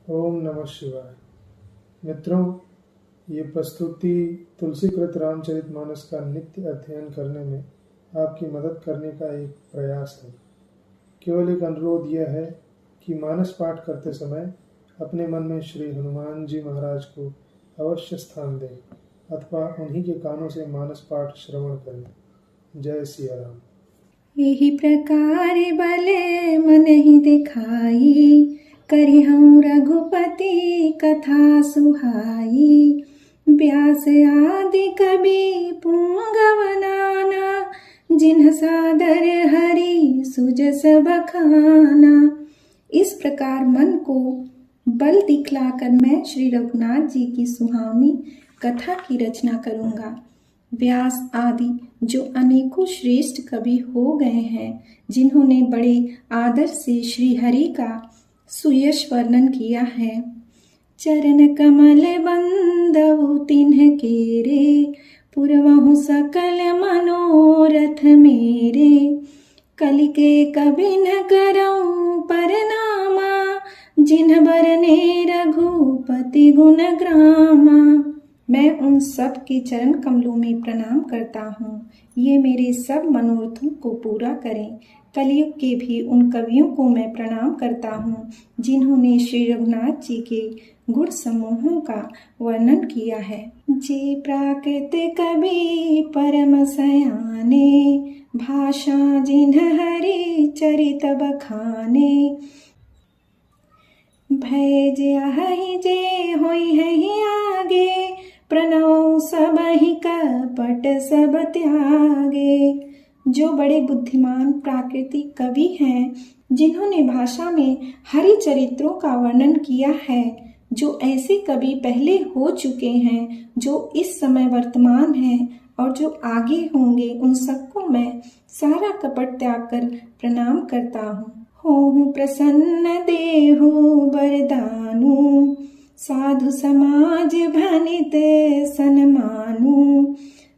ओम नमः शिवाय। मित्रों, ये प्रस्तुति तुलसीकृत रामचरितमानस का नित्य अध्ययन करने में आपकी मदद करने का एक प्रयास है। केवल एक अनुरोध यह है कि मानस पाठ करते समय अपने मन में श्री हनुमान जी महाराज को अवश्य स्थान दें अथवा उन्हीं के कानों से मानस पाठ श्रवण करें। जय सिया राम। यही प्रकार बल मन ही दिखाई, करिहउँ रघुपति कथा सुहाई। व्यास आदि कवि पुंगव नाना, जिन्ह सादर हरि सुजस बखाना। इस प्रकार मन को बल दिखलाकर मैं श्री रघुनाथ जी की सुहावनी कथा की रचना करूँगा। व्यास आदि जो अनेकों श्रेष्ठ कवि हो गए हैं, जिन्होंने बड़े आदर से श्री हरि का सुयश वर्णन किया है। चरण कमल बंदउ तिन्ह केरे, पुरवहु सकल मनोरथ मेरे। कलिके कबि न करऊं परनामा, जिन्ह बरने रघुपति गुण ग्रामा। मैं उन सब के चरण कमलों में प्रणाम करता हूँ, ये मेरे सब मनोरथों को पूरा करें। कलयुग के भी उन कवियों को मैं प्रणाम करता हूँ, जिन्होंने श्री रघुनाथ जी के गुण समूहों का वर्णन किया है। जे प्राकृत कवि परम सयाने, भाषा जिन्ह हरि चरित बखाने। भय जहि जे होई है आगे, प्रणव सबहि कपट सब त्यागे। जो बड़े बुद्धिमान प्राकृतिक कवि हैं, जिन्होंने भाषा में हरि चरित्रों का वर्णन किया है, जो ऐसे कवि पहले हो चुके हैं, जो इस समय वर्तमान हैं और जो आगे होंगे, उन सबको मैं सारा कपट त्याग कर प्रणाम करता हूँ। होहु प्रसन्न देहु बरदानु, साधु समाज भनित सन्मानु।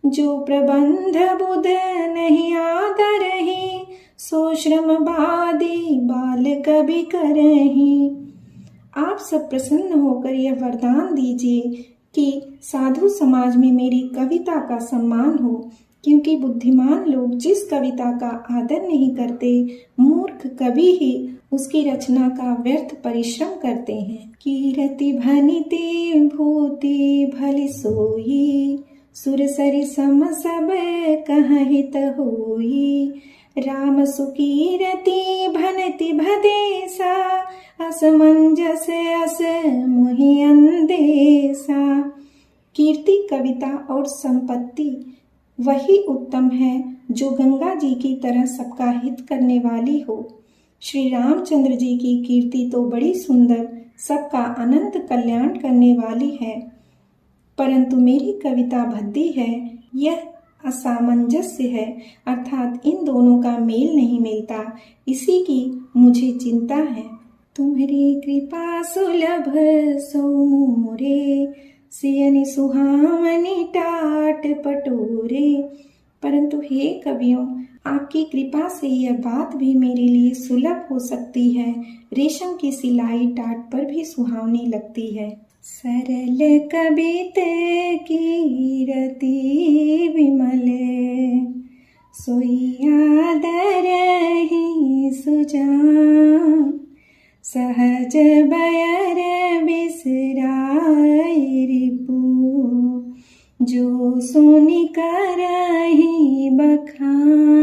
जो प्रबंध बुध नहीं आदरहि, सो श्रमवादी बाल कवि करहि। आप सब प्रसन्न होकर यह वरदान दीजिए कि साधु समाज में मेरी कविता का सम्मान हो, क्योंकि बुद्धिमान लोग जिस कविता का आदर नहीं करते, मूर्ख कवि ही उसकी रचना का व्यर्थ परिश्रम करते हैं। कीरति भनिति भूति भलि सोई, सुर सरि सम सब कहहित होई। राम सुकीरति भनति भदेसा, असमंजस अस मोहि अंदेसा। कीर्ति, कविता और संपत्ति वही उत्तम है जो गंगा जी की तरह सबका हित करने वाली हो। श्री रामचंद्र जी की कीर्ति तो बड़ी सुंदर, सबका अनंत कल्याण करने वाली है, परंतु मेरी कविता भद्दी है, यह असामंजस्य है, अर्थात इन दोनों का मेल नहीं मिलता। इसी की मुझे चिंता है। तुम्हारी कृपा सुलभ सो मोरे, सियनि सुहावनी टाट पटोरे। परंतु हे कवियों, आपकी कृपा से यह बात भी मेरे लिए सुलभ हो सकती है, रेशम की सिलाई टाट पर भी सुहावनी लगती है। सरल कबित कीरति विमल, सोई आदरहि सुजान। सहज बयर बिसराय रिपु, जो सुनि करहि बखान।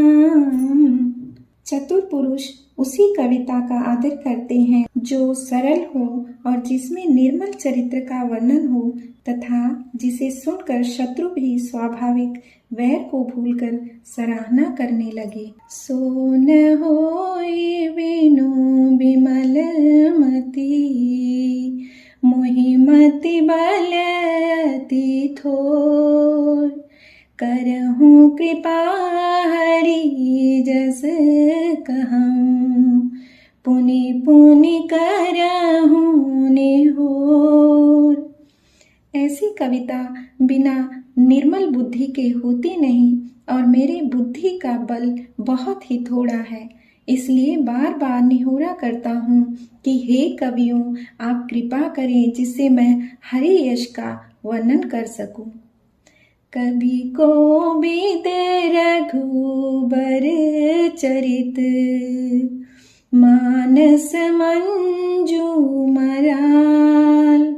चतुर पुरुष उसी कविता का आदर करते हैं जो सरल हो और जिसमें निर्मल चरित्र का वर्णन हो, तथा जिसे सुनकर शत्रु भी स्वाभाविक वैर को भूलकर सराहना करने लगे। सो न होई बिनु विमल मति, मोहि मति बल अति थोर। करहूँ कृपा हरि जस कहऊँ, पुनि पुनि करहूँ निहोर। ऐसी कविता बिना निर्मल बुद्धि के होती नहीं, और मेरे बुद्धि का बल बहुत ही थोड़ा है, इसलिए बार बार निहोरा करता हूँ कि हे कवियों, आप कृपा करें जिससे मैं हरि यश का वर्णन कर सकूं। कवि को बीत रघुबर चरित, मानस मंजू मराल,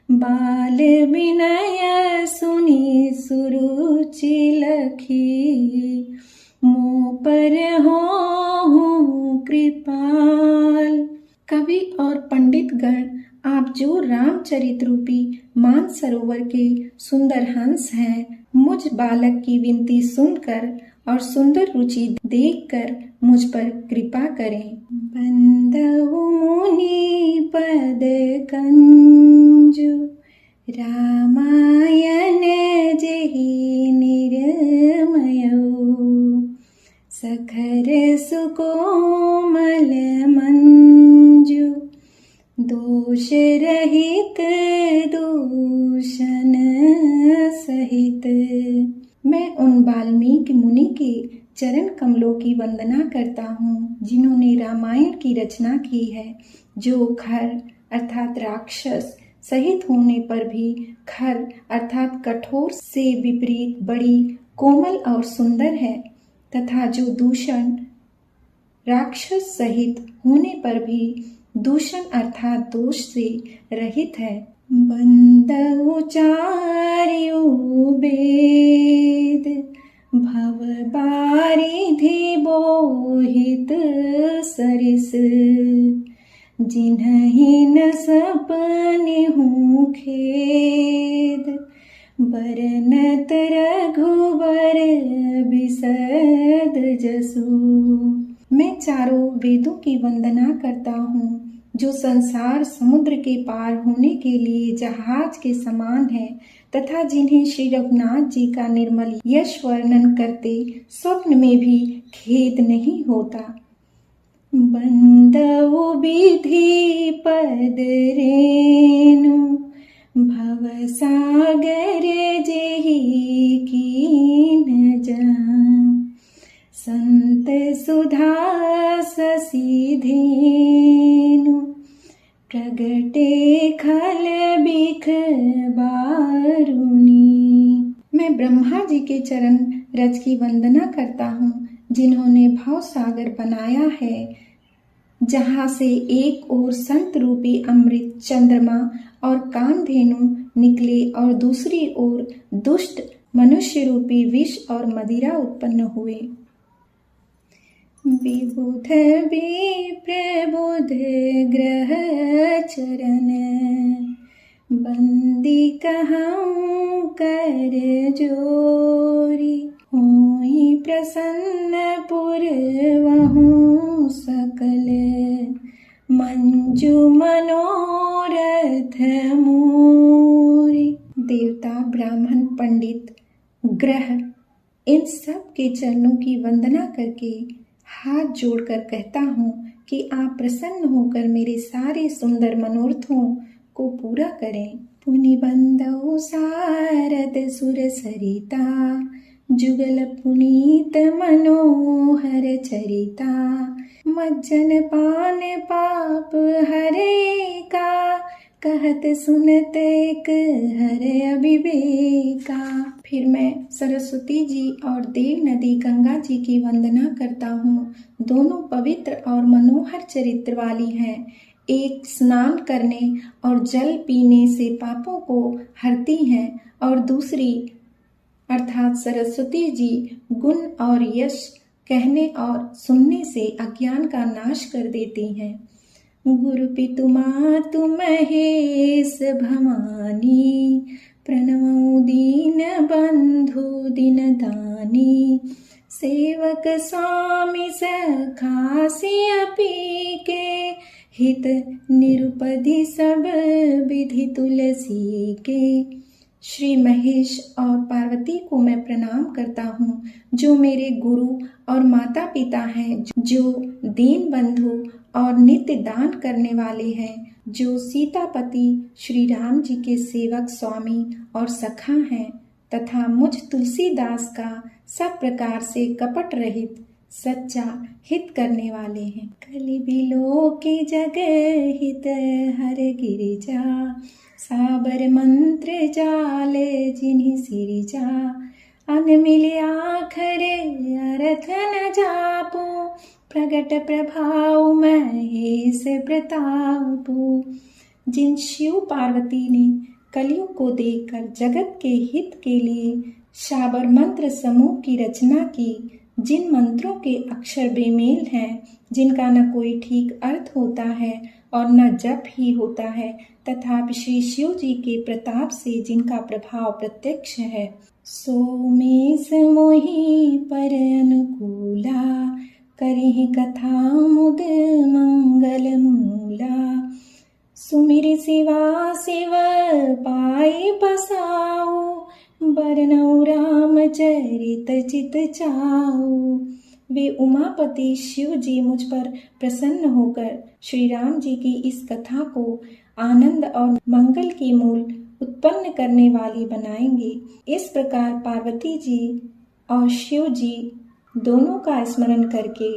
बाल विनय सुनी सुरुचि लखी, मुँह पर हो कृपाल। कवि और पंडित गण, आप जो रामचरित रूपी मानसरोवर के सुंदर हंस हैं, मुझ बालक की विनती सुनकर और सुंदर रुचि देखकर मुझ पर कृपा करें। बंदउ मुनि पद कंजु, रामायण जेहि निर्मयो, सखर सुकोमल मंजु, दोष रहित दूषण सहित। मैं उन वाल्मीकि मुनि के चरण कमलों की वंदना करता हूँ जिन्होंने रामायण की रचना की है, जो खर अर्थात राक्षस सहित होने पर भी खर अर्थात कठोर से विपरीत बड़ी कोमल और सुंदर है, तथा जो दूषण राक्षस सहित होने पर भी दूषण अर्थात दोष से रहित है। बंदउ चार्यु वेद, भव बारिधि बोहित सरिस, जिन्हि न सपने हूँ खेद, बरनत रघुबर बिसद जसु। मैं चारों वेदों की वंदना करता हूँ जो संसार समुद्र के पार होने के लिए जहाज के समान है, तथा जिन्हें श्री रघुनाथ जी का निर्मल यश वर्णन करते स्वप्न में भी खेद नहीं होता। बंदउ विधि पद रेणु, भव सागर जेहि कीन जहाँ, संत सुधा शशि धेनु, प्रगटे खल बिख बारुनी। मैं ब्रह्मा जी के चरण रज की वंदना करता हूँ जिन्होंने भाव सागर बनाया है, जहाँ से एक ओर संत रूपी अमृत चंद्रमा और कामधेनु निकले और दूसरी ओर दुष्ट मनुष्य रूपी विष और मदिरा उत्पन्न हुए। विबुध विप्रबुध ग्रह चरण, बंदी कहूँ कर जोरी, होई प्रसन्न पुरवहु सकल, मंजू मनोरथ मोरी। देवता, ब्राह्मण, पंडित, ग्रह, इन सब के चरणों की वंदना करके हाथ जोड़कर कहता हूँ कि आप प्रसन्न होकर मेरे सारे सुंदर मनोरथों को पूरा करें। पुनि बंदउ सारद सुर सरिता, जुगल पुनीत मनोहर चरिता, मज्जन पान पाप हरे का, कहत सुनत एक हरे अविवेका। फिर मैं सरस्वती जी और देव नदी गंगा जी की वंदना करता हूँ। दोनों पवित्र और मनोहर चरित्र वाली हैं। एक स्नान करने और जल पीने से पापों को हरती हैं और दूसरी अर्थात सरस्वती जी गुण और यश कहने और सुनने से अज्ञान का नाश कर देती हैं। गुरु पितु मातु महेश भवानी, प्रणवउ दीन बंधु दिन दानी, सेवक स्वामी सखासी अपी के, हित निरुपधि सब विधि तुलसी के। श्री महेश और पार्वती को मैं प्रणाम करता हूँ, जो मेरे गुरु और माता पिता हैं, जो दीन बंधु और नित्य दान करने वाले हैं, जो सीतापति श्री राम जी के सेवक स्वामी और सखा हैं, तथा मुझ तुलसीदास का सब प्रकार से कपट रहित सच्चा हित करने वाले हैं। कलि बिलो के जग हित हर गिरिजा, साबर मंत्र जाल जिन्हि सिरिजा। अन मिले आखरे अर्थ न जापो, प्रगट प्रभाव महेश प्रतापो। जिन शिव पार्वती ने कलयुग को देखकर जगत के हित के लिए शाबर मंत्र समूह की रचना की, जिन मंत्रों के अक्षर बेमेल हैं, जिनका न कोई ठीक अर्थ होता है और न जप ही होता है, तथापि श्री शिव जी के प्रताप से जिनका प्रभाव प्रत्यक्ष है, सो मेष मोहि पर अनुकूला, करिहि कथा मुद मंगल मूला। सुमिर शिवा शिव पाई बसाओ, बरनऊ रामचरित चित चाओ। वे उमापति शिव जी मुझ पर प्रसन्न होकर श्री राम जी की इस कथा को आनंद और मंगल की मूल उत्पन्न करने वाली बनाएंगे। इस प्रकार पार्वती जी और शिव जी दोनों का स्मरण करके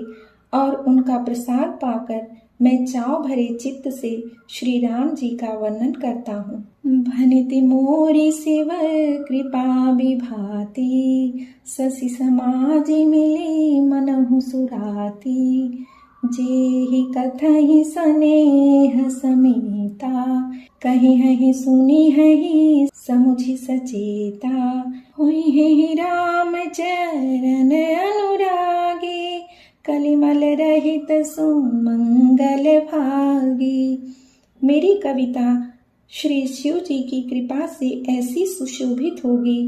और उनका प्रसाद पाकर मैं चाव भरे चित्त से श्री राम जी का वर्णन करता हूँ। भनिति मोरी शिव कृपा विभाति, शशि समाज मिले मनहु सुराती। जेहि कथहि स्नेह समेता, कहि हहि सुनि हहि समुझि सचेता। होई हे राम चरण अनुरागी, कलिमल रहित सुमंगल भागी। मेरी कविता श्री शिव जी की कृपा से ऐसी सुशोभित होगी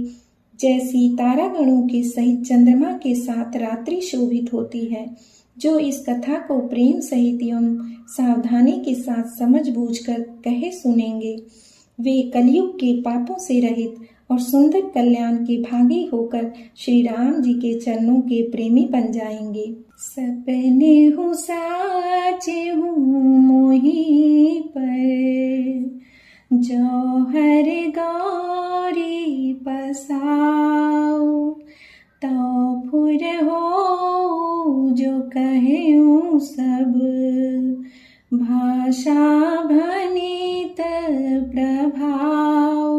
जैसी तारागणों के सहित चंद्रमा के साथ रात्रि शोभित होती है। जो इस कथा को प्रेम सहित एवं सावधानी के साथ समझ बूझकर कहे सुनेंगे, वे कलयुग के पापों से रहित और सुंदर कल्याण के भागी होकर श्री राम जी के चरणों के प्रेमी बन जाएंगे। सपने हूँ साच हूँ मोही पर, जौहर गौरी बसाओ। तो फुर हो जो कहूँ सब, भाषा भनित प्रभाव।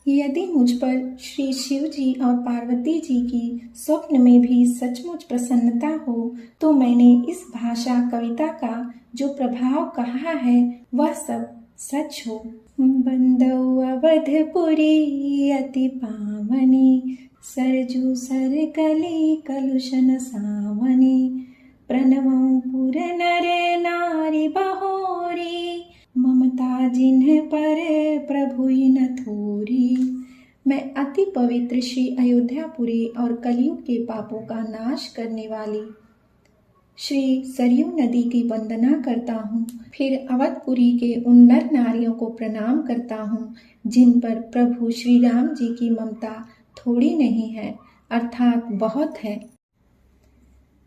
यदि मुझ पर श्री शिव जी और पार्वती जी की स्वप्न में भी सचमुच प्रसन्नता हो, तो मैंने इस भाषा कविता का जो प्रभाव कहा है वह सब सच हो। बंदौ अवधपुरी अति पावनी, सरजू सर कली कलुषन सावनी। प्रणवं पुर नर नारी बहोरी, ममता जिन्ह पर प्रभु न थोरी। मैं अति पवित्र श्री अयोध्यापुरी और कलयुग के पापों का नाश करने वाली श्री सरयू नदी की वंदना करता हूँ। फिर अवधपुरी के उन नर नारियों को प्रणाम करता हूँ जिन पर प्रभु श्री राम जी की ममता थोड़ी नहीं है, अर्थात बहुत है।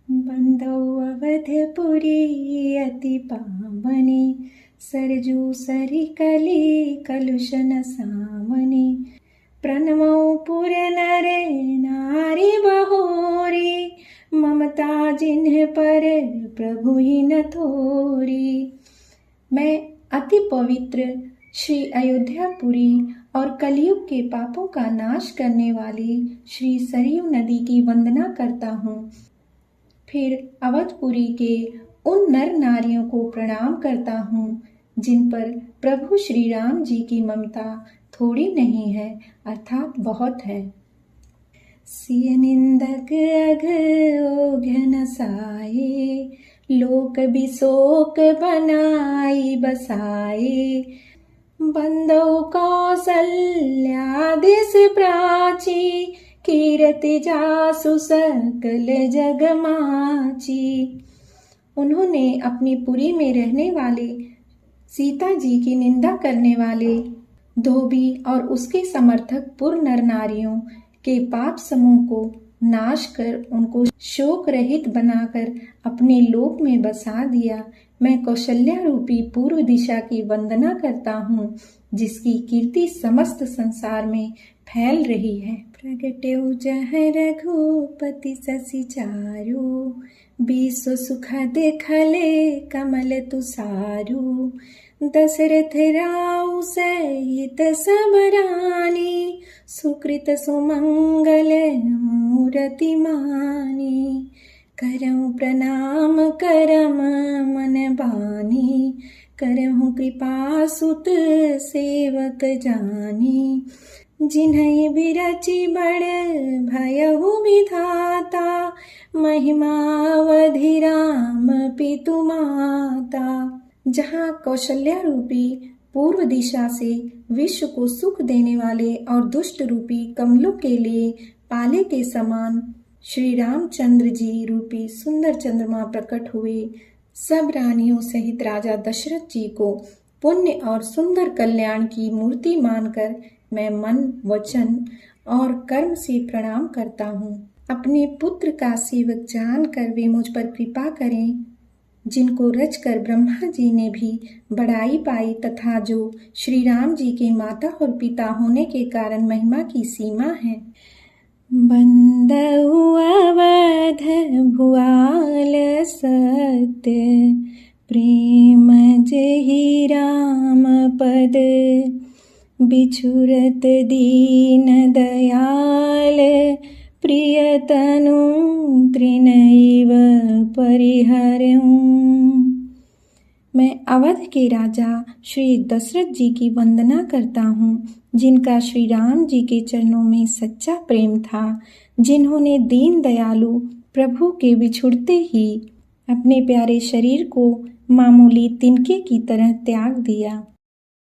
बंदौ अवधपुरी अति पावनी, सरजू सरि कली कलुषन सावनी। प्रणवौ पुर नर नारी बहोरी, ममता जिन्ह पर प्रभु ही न थोरी। मैं अति पवित्र श्री अयोध्यापुरी और कलयुग के पापों का नाश करने वाली श्री सरयू नदी की वंदना करता हूँ। फिर अवधपुरी के उन नर नारियों को प्रणाम करता हूँ जिन पर प्रभु श्री राम जी की ममता थोड़ी नहीं है, अर्थात बहुत है। सिय निंदक अघ ओघन साये, लोक बिशोक बनाई बसाए। बंदौ कौसल्या दिस प्राची, कीरति जासु सकल जग माची। उन्होंने अपनी पुरी में रहने वाले सीता जी की निंदा करने वाले धोबी और उसके समर्थक पुर नर नारियों के पाप समूह को नाश कर उनको शोक रहित बनाकर अपने लोक में बसा दिया। मैं कौशल्या रूपी पूर्व दिशा की वंदना करता हूँ, जिसकी कीर्ति समस्त संसार में फैल रही है। प्रगट्यो जह रघुपति शशि चारु, विश्व सुख देखले कमल तुषारु। दशरथ राउ सहित सब रानी, सुकृत सुमंगल मूरति मानी। करहु प्रणाम करम मन बानी, करहु कृपा सुत सेवक जानी। जिन्हई बिरचि बड़ भयहु विधाता, महिमावधि राम पितु माता। जहाँ कौशल्या रूपी पूर्व दिशा से विश्व को सुख देने वाले और दुष्ट रूपी कमलों के लिए पाले के समान श्री रामचंद्र जी रूपी सुंदर चंद्रमा प्रकट हुए, सब रानियों सहित राजा दशरथ जी को पुण्य और सुंदर कल्याण की मूर्ति मानकर मैं मन, वचन और कर्म से प्रणाम करता हूँ। अपने पुत्र का सेवक जानकर वे मुझ पर कृपा करें, जिनको रचकर ब्रह्मा जी ने भी बड़ाई पाई तथा जो श्री राम जी के माता और पिता होने के कारण महिमा की सीमा है। बंदउ अवध भुआल सत्य, प्रेम जेहि राम पद। बिछुरत दीन दयाल, प्रिय तनु तृणैव परिहरऊं। मैं अवध के राजा श्री दशरथ जी की वंदना करता हूँ, जिनका श्री राम जी के चरणों में सच्चा प्रेम था, जिन्होंने दीन दयालु प्रभु के बिछुड़ते ही अपने प्यारे शरीर को मामूली तिनके की तरह त्याग दिया।